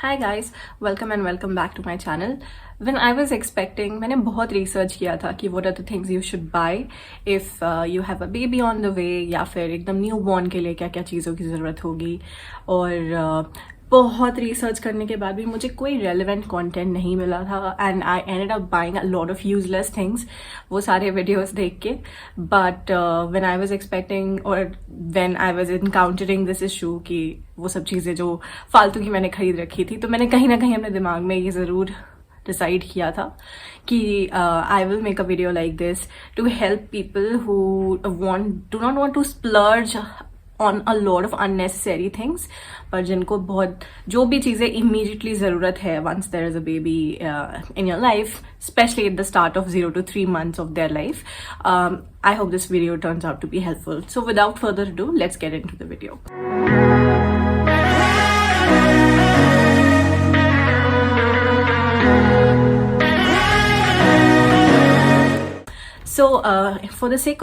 Hi guys, welcome back to my channel. When I was expecting, मैंने बहुत research किया था कि what are the things you should buy if you have a baby on the way या फिर एकदम newborn के लिए क्या क्या चीज़ों की ज़रूरत होगी और बहुत रिसर्च करने के बाद भी मुझे कोई रेलिवेंट कंटेंट नहीं मिला था and I ended up buying a lot of useless things वो सारे वीडियोस देख के. But when I was expecting और when I was encountering this issue कि वो सब चीज़ें जो फालतू की मैंने खरीद रखी थी, तो मैंने कहीं ना कहीं अपने दिमाग में ये ज़रूर डिसाइड किया था कि I will make a video like this to help people who do not want to splurge on a lot of unnecessary things, पर जिनको बहुत जो भी चीज़ें immediately ज़रूरत है once there is a baby in your life, especially at the start of 0 to 3 months of their life. I hope this video turns out to be helpful. So without further ado, let's get into the video. So for the sake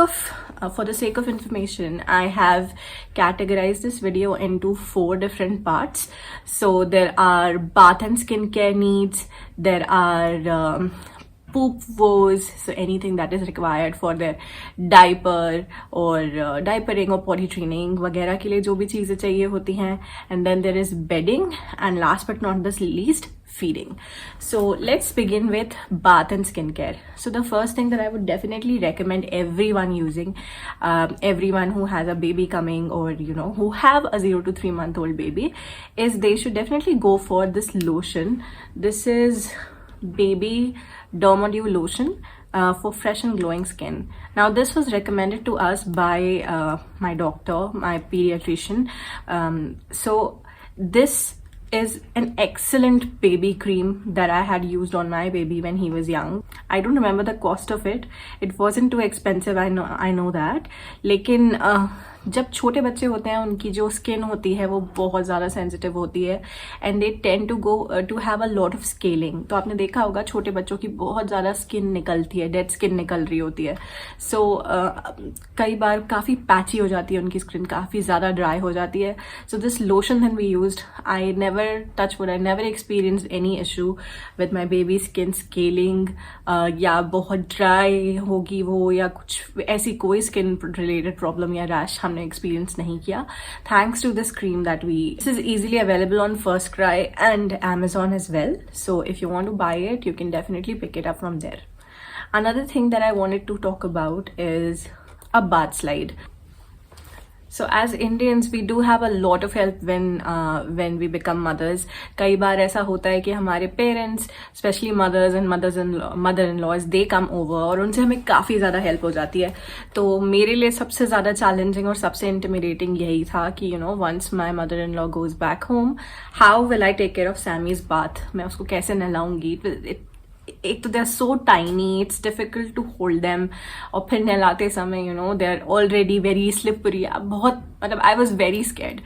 of information, I have categorized this video into 4 different parts. So there are bath and skincare needs, there are poop woes, so anything that is required for their diaper or diapering or potty training वगैरह के लिए जो भी चीज़ें चाहिए होती हैं, and then there is bedding, and last but not the least, feeding. So let's begin with bath and skincare. So the first thing that I would definitely recommend everyone using, everyone who has a baby coming or who have a 0 to 3 month old baby, is they should definitely go for this lotion. This is baby dermadew lotion for fresh and glowing skin. Now this was recommended to us by my doctor, my pediatrician. So this is an excellent baby cream that I had used on my baby when he was young. I don't remember the cost of it. It wasn't too expensive, I know that. लेकिन जब छोटे बच्चे होते हैं उनकी जो skin होती है वो बहुत ज़्यादा सेंसिटिव होती है and they tend to go to have a lot of scaling. तो आपने देखा होगा छोटे बच्चों की बहुत ज़्यादा स्किन निकलती है, डेड स्किन निकल रही होती है. सो कई बार काफ़ी पैची हो जाती है उनकी स्किन, काफ़ी ज़्यादा ड्राई हो जाती है. So this lotion that we used, I never experienced any issue with my baby skin scaling या बहुत ड्राई होगी वो या कुछ ऐसी कोई स्किन रिलेटेड प्रॉब्लम या रैश हमने एक्सपीरियंस नहीं किया, thanks to this cream that this is easily available on First Cry and Amazon as well. So if you want to buy it, you can definitely pick it up from there. Another thing that I wanted to talk about is a bath slide. So as Indians, we do have a lot of help when we become mothers. कई बार ऐसा होता है कि हमारे parents, especially mother-in-laws, they come over और उनसे हमें काफ़ी ज़्यादा help हो जाती है. तो मेरे लिए सबसे ज़्यादा challenging और सबसे intimidating यही था कि once my mother-in-law goes back home, how will I take care of Sammy's bath? मैं उसको कैसे नहलाऊंगी? एक तो they are so tiny, it's difficult to hold them, और फिर नहलाते समय they are already very slippery. बहुत मतलब I was very scared.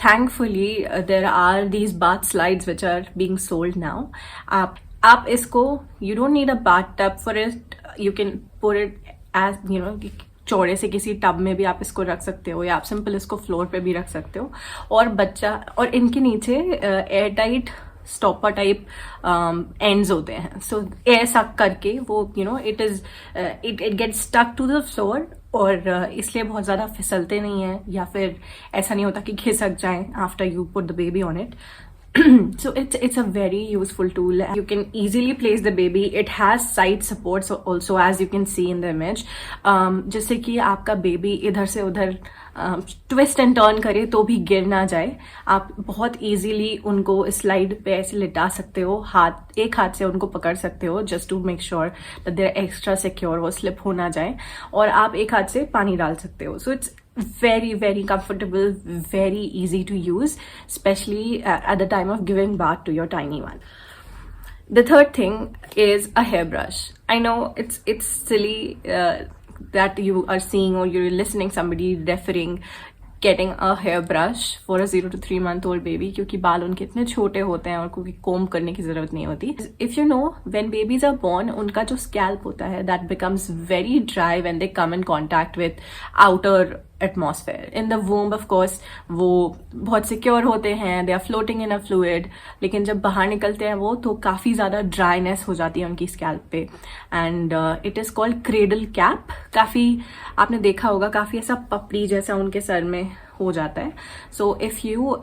Thankfully there are these bath slides which are being sold now. आप इसको, you don't need a bath tub for it, you can put it as चौड़े से किसी tub में भी आप इसको रख सकते हो या आप सिंपल इसको फ्लोर पे भी रख सकते हो. और इनके नीचे air tight stopper type ends होते हैं. सो एयर सक करके वो it gets stuck to the floor और इसलिए बहुत ज़्यादा फिसलते नहीं हैं या फिर ऐसा नहीं होता कि खिसक जाएं after you put the baby on it. So it's a very useful tool. You can easily place the baby. It has side supports also, as you can see in the image. जिससे कि आपका baby इधर से उधर twist and turn करे तो भी गिर ना जाए. आप बहुत इजीली उनको स्लाइड पे ऐसे लिटा सकते हो, एक हाथ से उनको पकड़ सकते हो just to make sure that they are extra secure, वो स्लिप हो ना जाए. और आप एक हाथ से पानी डाल सकते हो. So it's very comfortable, very easy to use, especially at the time of giving birth to your tiny one. The third thing is a hairbrush. I know it's silly that you are seeing or you're listening somebody referring getting a hairbrush for a 0 to 3 month old baby, क्योंकि बाल उनके इतने छोटे होते हैं और कोई कोम करने की जरूरत नहीं होती. If you know, when babies are born, उनका जो scalp होता है that becomes very dry when they come in contact with outer atmosphere. In the womb of course वो बहुत सिक्योर होते हैं, they are floating in a fluid, लेकिन जब बाहर निकलते हैं वो तो काफ़ी ज़्यादा ड्राइनेस हो जाती है उनकी स्कैल्प पे. And it is called cradle cap. काफ़ी आपने देखा होगा, काफ़ी ऐसा पपड़ी जैसा उनके सर में हो जाता है. So if you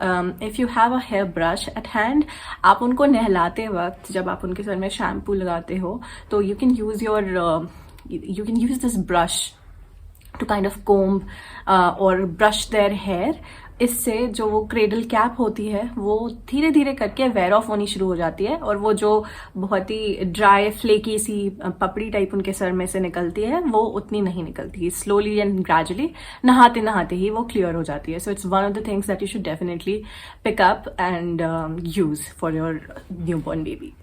have a hair brush at hand, आप उनको नहलाते वक्त जब आप उनके सर में शैम्पू लगाते हो तो you can use this brush to kind of comb or brush their hair. इससे जो वो क्रेडल कैप होती है वो धीरे धीरे करके वेयर ऑफ होनी शुरू हो जाती है, और वो जो बहुत ही ड्राई फ्लेकी सी पपड़ी टाइप उनके सर में से निकलती है वो उतनी नहीं निकलती. स्लोली एंड ग्रेजुअली नहाते नहाते ही वो क्लियर हो जाती है. So it's one of the things that you should definitely pick up and use for your newborn baby.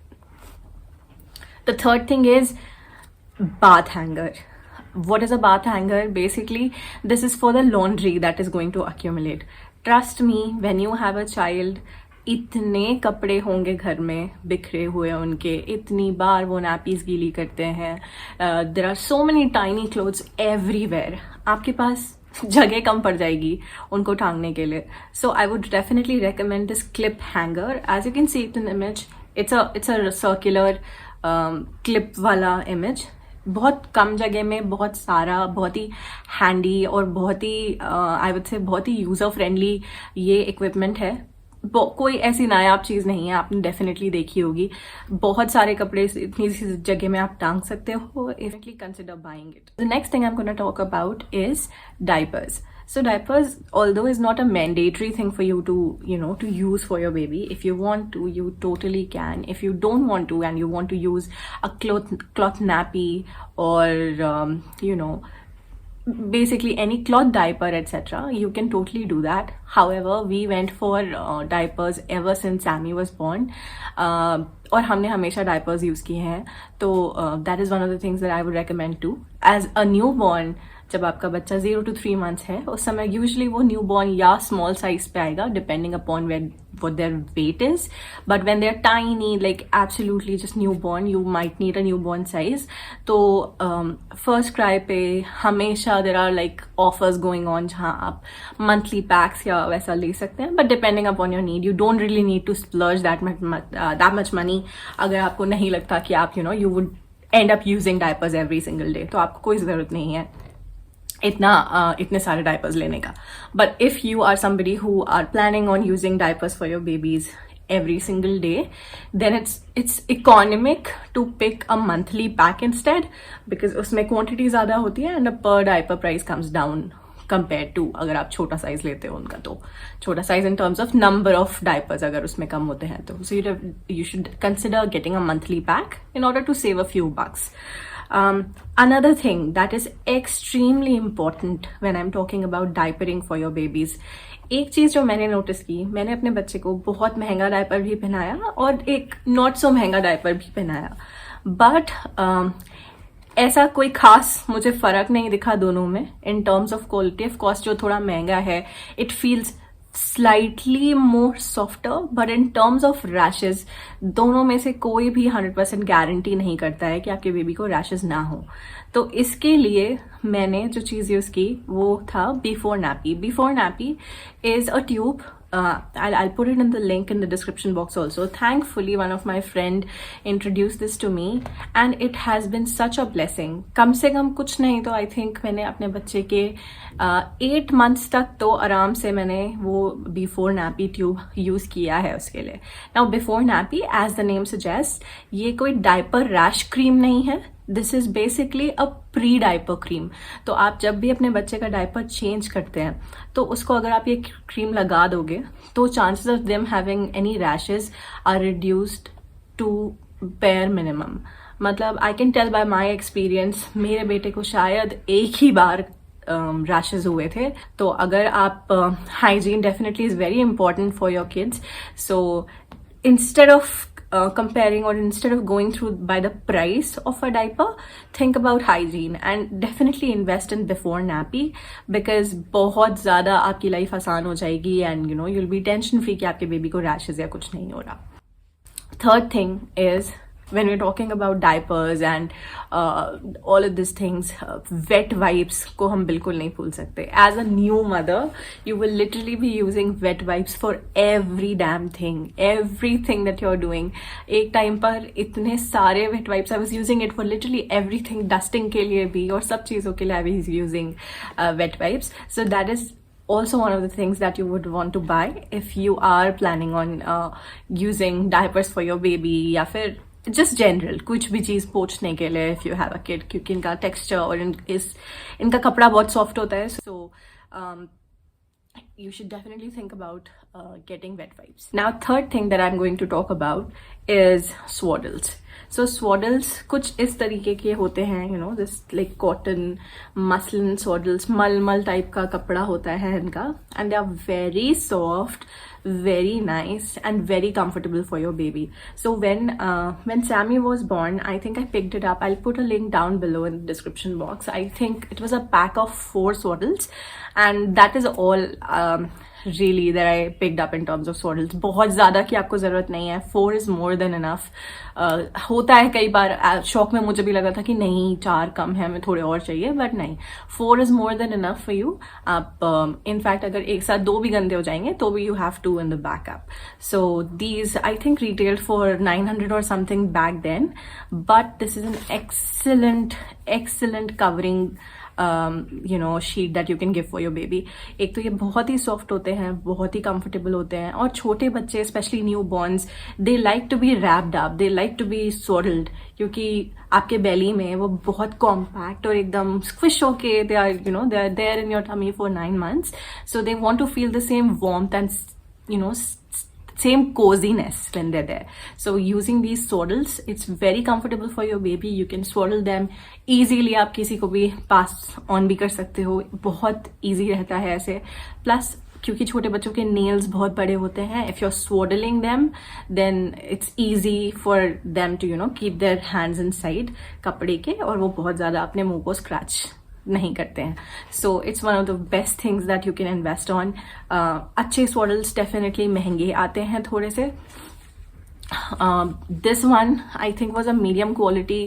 The third thing is bath hanger. What is a bath hanger? Basically, this is for the laundry that is going to accumulate. Trust me, when you have a child, इतने कपड़े होंगे घर में बिखरे हुए उनके, इतनी बार वो नैपीज गीली करते हैं. There are so many tiny clothes everywhere. आपके पास जगह कम पड़ जाएगी उनको टांगने के लिए. So I would definitely recommend this clip hanger. As you can see it in the image, it's a circular clip वाला image. बहुत कम जगह में बहुत सारा, बहुत ही हैंडी और बहुत ही आई वुड से बहुत ही यूजर फ्रेंडली ये इक्विपमेंट है. कोई ऐसी नायाब चीज़ नहीं है, आपने डेफिनेटली देखी होगी. बहुत सारे कपड़े इतनी सी जगह में आप टांग सकते हो. Definitely consider buying it. The next thing I am gonna talk about is diapers. So diapers, although is not a mandatory thing for you to use for your baby, if you want to, you totally can. If you don't want to and you want to use a cloth nappy or basically any cloth diaper etc., you can totally do that. However, we went for diapers ever since Sammy was born. और हमने हमेशा diapers use किए हैं. तो that is one of the things that I would recommend too. As a newborn, जब आपका बच्चा 0 to 3 months है, उस समय यूजली वो न्यूबॉर्न या स्मॉल साइज पे आएगा depending upon what their weight is. But when they're tiny, like absolutely just newborn, you might need a newborn size. तो first cry पे हमेशा there are like offers going on जहाँ आप monthly packs या वैसा ले सकते हैं. But depending upon your need, you don't really need to splurge that much money अगर आपको नहीं लगता कि आप you would end up using diapers every single day. तो आपको कोई ज़रूरत नहीं है इतने सारे डायपर्स लेने का. But if you are somebody who are planning on using diapers for your babies every single day, then it's economic to pick a monthly pack instead, because उसमें quantity ज़्यादा होती है and a per diaper price comes down compared to अगर आप छोटा size लेते हो उनका. तो छोटा size in terms of number of diapers अगर उसमें कम होते हैं तो so you should consider getting a monthly pack in order to save a few bucks. Another thing that is extremely important when I'm talking about diapering for your babies, एक चीज जो मैंने notice की, मैंने अपने बच्चे को बहुत महंगा डायपर भी पहनाया और एक नॉट सो महंगा डायपर भी पहनाया. बट ऐसा कोई खास मुझे फर्क नहीं दिखा दोनों में in terms of quality. Of cost जो थोड़ा महंगा है, it feels slightly more softer, but in terms of rashes, दोनों में से कोई भी 100% गारंटी नहीं करता है कि आपके बेबी को रैशेस ना हो. तो इसके लिए मैंने जो चीज़ यूज़ की वो था before nappy. Before nappy is a tube. I'll put it in the link in the description box also. Thankfully, one of my friend introduced this to me and it has been such a blessing. कम से कम कुछ नहीं तो I think मैंने अपने बच्चे के 8 months तक तो आराम से मैंने वो before nappy tube use किया है उसके लिए. Now before nappy, as the name suggests, ये कोई diaper rash cream नहीं है. This is basically a pre diaper cream. तो आप जब भी अपने बच्चे का डायपर चेंज करते हैं तो उसको अगर आप ये क्रीम लगा दोगे तो chances of them having any rashes are reduced to bare minimum. मतलब I can tell by my experience, मेरे बेटे को शायद एक ही बार रैशेज हुए थे. तो अगर आप hygiene definitely is very important for your kids. So instead of comparing or instead of going through by the price of a diaper, think about hygiene and definitely invest in before nappy, because बहुत ज़्यादा आपकी life आसान हो जाएगी and you'll be tension free कि आपके baby को rashes या कुछ नहीं हो रहा. Third thing is when we're talking about diapers and all of these things, wet wipes को हम बिल्कुल नहीं भूल सकते. As a new mother, you will literally be using wet wipes for every damn thing, everything that you're doing. एक time पर इतने सारे wet wipes, I was using it for literally everything, dusting के लिए भी और सब चीज़ों के लिए I was using wet wipes. So that is also one of the things that you would want to buy if you are planning on using diapers for your baby, या फिर just general कुछ भी चीज़ पोंछने के लिए if you have a kid, क्योंकि इनका texture और इनका कपड़ा बहुत soft होता है. So you should definitely think about getting wet wipes. Now third thing that I'm going to talk about is swaddles. So swaddles कुछ इस तरीके के होते हैं, you know, this like cotton muslin swaddles, मलमल टाइप का कपड़ा होता है इनका, and they are very soft, very nice and very comfortable for your baby. So when Sammy was born, I think I picked it up. I'll put a link down below in the description box. I think it was a pack of 4 swaddles, and that is all really that I picked up in terms of swaddles. बहुत ज़्यादा की आपको ज़रूरत नहीं है. 4 is more than enough. होता है कई बार, शौक में मुझे भी लगा था कि नहीं 4 कम है, हमें थोड़े और चाहिए, बट नहीं, 4 is more than enough for you. आप इनफैक्ट अगर एक साथ 2 भी गंदे हो जाएंगे तो भी you have 2 in the backup. So these I think retailed for 900 or something back then, but this is an excellent covering you know sheet that you can give for your baby. एक तो ये बहुत ही soft होते हैं, बहुत ही comfortable होते हैं, और छोटे बच्चे specially newborns, they like to be wrapped up, they like to be swaddled, क्योंकि आपके बेली में वो बहुत कॉम्पैक्ट और एकदम स्क्विश होके they are you know they are there in your tummy for 9 months. So they want to feel the same warmth and you know same coziness when they're there. So using these swaddles, it's very comfortable for your baby. You can swaddle them easily. आप किसी को भी pass on भी कर सकते हो, बहुत easy रहता है ऐसे. Plus क्योंकि छोटे बच्चों के nails बहुत बड़े होते हैं, if you're swaddling them, then it's easy for them to you know keep their hands inside कपड़े के, और वो बहुत ज़्यादा अपने मुंह को scratch नहीं करते हैं. So it's one of the best things that you can invest on. अच्छे swaddles definitely महंगे आते हैं थोड़े से. This one I think was a medium quality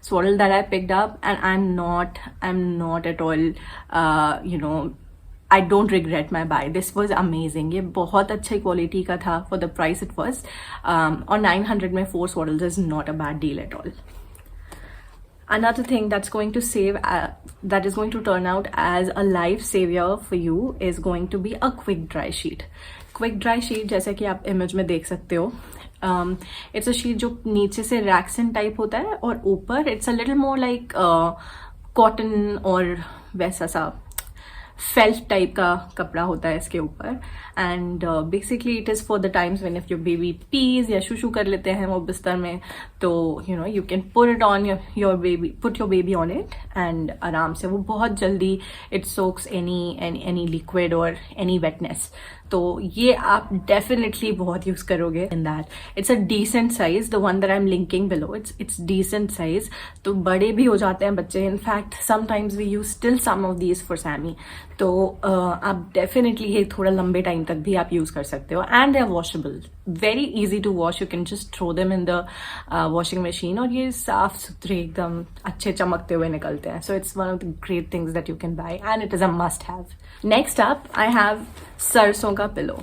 swaddle that I picked up, and I'm not at all you know I don't regret my buy. This was amazing. ये बहुत अच्छी quality का था for the price it was. और 900 में 4 swaddles is not a bad deal at all. Another thing that's going to save, that is going to turn out as a life savior for you is going to be a quick dry sheet. Quick dry sheet जैसे कि आप image में देख सकते हो. It's a sheet जो नीचे से रैक्सन टाइप होता है, और ऊपर it's a little more like cotton और वैसा सा फेल्ट टाइप का कपड़ा होता है इसके ऊपर. And basically it is for the times when if your baby pees या शूशू कर लेते हैं वो बिस्तर में, तो you know you can put it on your baby on it, and आराम से वो बहुत जल्दी इट सोक्स एनी लिक्विड और एनी वेटनेस. तो ये आप डेफिनेटली बहुत यूज करोगे in that. It's a decent size, the one that I am linking below, it's decent size. तो बड़े भी हो जाते हैं बच्चे. In fact sometimes we use still some of these for Sammy. तो आप डेफिनेटली ये थोड़ा लंबे टाइम तक भी आप यूज कर सकते हो. And they are washable, very easy to wash. You can just throw them in the washing machine, और ये साफ सुथरे एकदम अच्छे चमकते हुए निकलते हैं. सो it's one of the great things that you can buy, and it is a must have. Next up I have सरसों का pillow.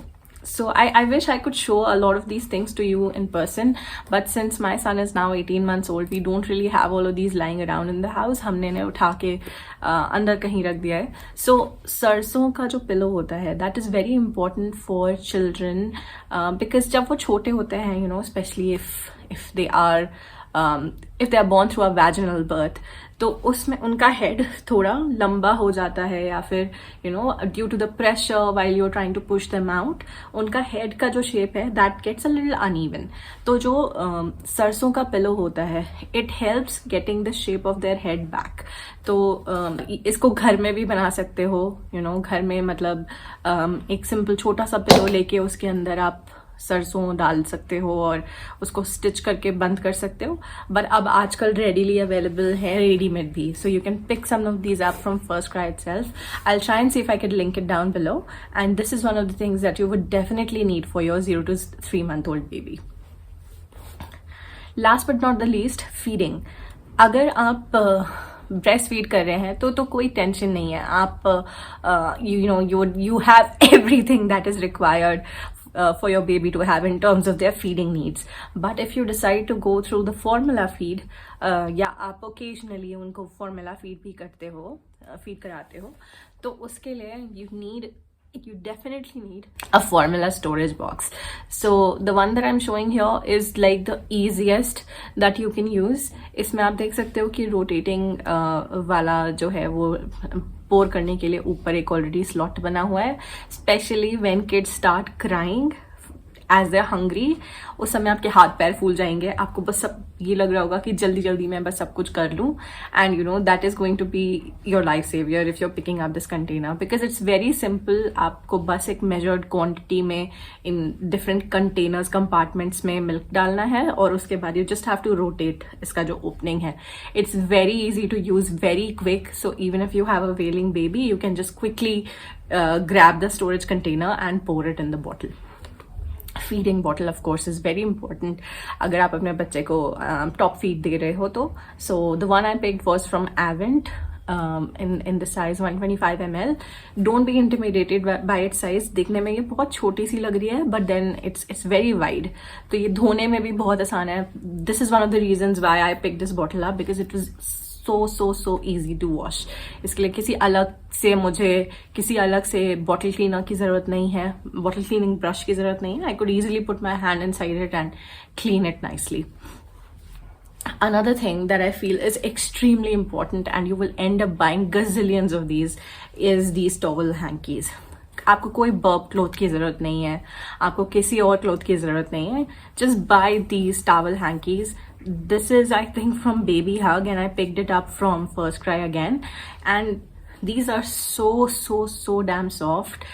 So I wish I could show a lot of these things to you in person, but since my son is now 18 months old, we don't really have all of these lying around in the house. हमने इन्हें उठा के अंदर कहीं रख दिया है. So सरसों का जो pillow होता है, that is very important for children, because जब वो छोटे होते हैं, you know, especially if they are born through a vaginal birth, तो उसमें उनका हेड थोड़ा लंबा हो जाता है, या फिर you know due to the pressure while you are trying to push them out, उनका हेड का जो शेप है that gets a little uneven. तो जो सरसों का पिलो होता है, it helps getting the shape of their head back. तो इसको घर में भी बना सकते हो, यू नो घर में मतलब एक सिंपल छोटा सा पिलो लेके उसके अंदर आप सरसों डाल सकते हो और उसको स्टिच करके बंद कर सकते हो. बट अब आजकल रेडीली अवेलेबल है रेडीमेड भी, so you can pick some of these up from First Cry itself. I will try and see if I can link it down below. And this is one of the things that you would definitely need for your 0 to 3 month old baby. Last but not the least, feeding. अगर आप breast feed कर रहे हैं तो कोई tension नहीं है. आप you have everything that is required for your baby to have in terms of their feeding needs. But if you decide to go through the formula feed, या आप occasionally उनको formula feed भी करते हो, feed कराते हो, तो उसके लिए you definitely need a formula storage box. So the one that I'm showing here is like the easiest that you can use. इसमें आप देख सकते हो कि rotating वाला जो है वो पोर करने के लिए ऊपर एक ऑलरेडी स्लॉट बना हुआ है. Specially when kids start crying as they hungry, उस समय आपके हाथ पैर फूल जाएंगे. आपको बस सब ये लग रहा होगा कि जल्दी जल्दी मैं बस सब कुछ कर लूँ. And that is going to be your life saver if you are picking up this container, because it's very simple. आपको बस एक मेजर्ड क्वांटिटी में इन डिफरेंट कंटेनर्स कंपार्टमेंट्स में मिल्क डालना है और उसके बाद you just have to rotate इसका जो ओपनिंग है. It's very easy to use, very quick. So even if you have a wailing baby, you can just quickly grab the storage container and pour it in the bottle. Feeding bottle of course is very important अगर आप अपने बच्चे को top feed दे रहे हो तो. So the one I picked was from Avent in the size 125 ml. Don't be intimidated by its size. देखने में ये बहुत छोटी सी लग रही है, but then it's very wide. तो ये धोने में भी बहुत आसान है. This is one of the reasons why I picked this bottle up, because it was so easy to wash. इसके लिए मुझे किसी अलग से बॉटल क्लीनर की जरूरत नहीं है, बॉटल क्लीनिंग ब्रश की जरूरत नहीं है. I could easily put my hand inside it and clean it nicely. Another thing that I feel is extremely important, and you will end up buying gazillions of these, is these towel hankies. आपको कोई verb cloth की जरूरत नहीं है, आपको किसी और cloth की जरूरत नहीं है. Just buy these towel hankies. This is, I think, from Babyhug, and I picked it up from First Cry again. And these are so damn soft.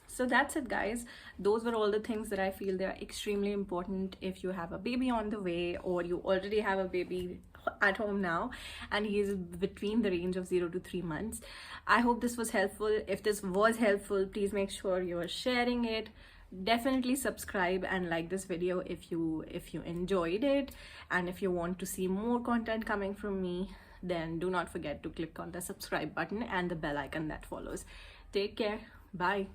So that's it, guys. Those were all the things that I feel they are extremely important if you have a baby on the way, or you already have a baby at home now and he is between the range of 0 to 3 months. I hope this was helpful. If this was helpful, please make sure you are sharing it. Definitely subscribe and like this video if you enjoyed it, and if you want to see more content coming from me, then do not forget to click on the subscribe button and the bell icon that follows. Take care. Bye.